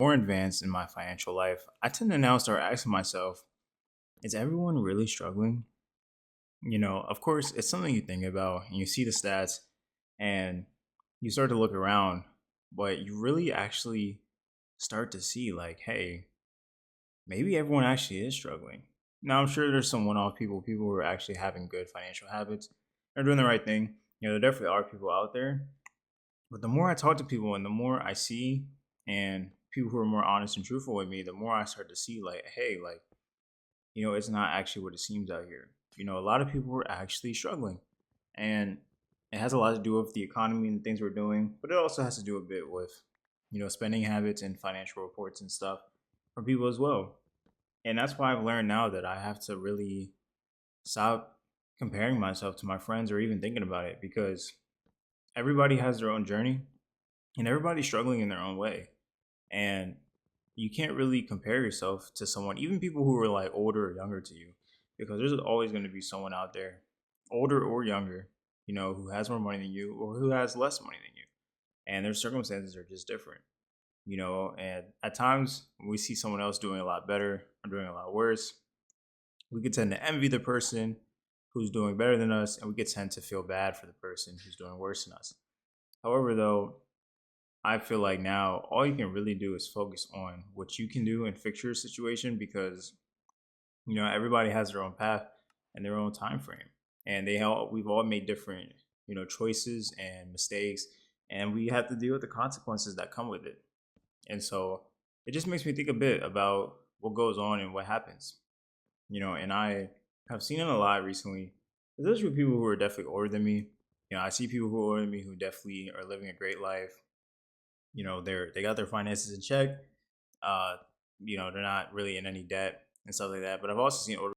More advanced in my financial life, I tend to now start asking myself, is everyone really struggling? Of course, it's something you think about and you see the stats and you start to look around, but you really actually start to see, like, hey, maybe everyone actually is struggling. Now, I'm sure there's some one off people who are actually having good financial habits, they're doing the right thing. There definitely are people out there. But the more I talk to people and the more I see and people who are more honest and truthful with me, the more I start to see like, hey, like, it's not actually what it seems out here. A lot of people are actually struggling. And it has a lot to do with the economy and the things we're doing, but it also has to do a bit with, spending habits and financial reports and stuff from people as well. And that's why I've learned now that I have to really stop comparing myself to my friends or even thinking about it because everybody has their own journey and everybody's struggling in their own way. And you can't really compare yourself to someone, even people who are like older or younger to you, because there's always going to be someone out there, older or younger, who has more money than you or who has less money than you. And their circumstances are just different, and at times when we see someone else doing a lot better or doing a lot worse, we could tend to envy the person who's doing better than us, and we could tend to feel bad for the person who's doing worse than us. However, though, I feel like now all you can really do is focus on what you can do and fix your situation because everybody has their own path and their own time frame, and we've all made different choices and mistakes, and we have to deal with the consequences that come with it. And so it just makes me think a bit about what goes on and what happens. And I have seen it a lot recently, especially with people who are definitely older than me. I see people who are older than me who definitely are living a great life. They got their finances in check. uh they're not really in any debt and stuff like that, but I've also seen older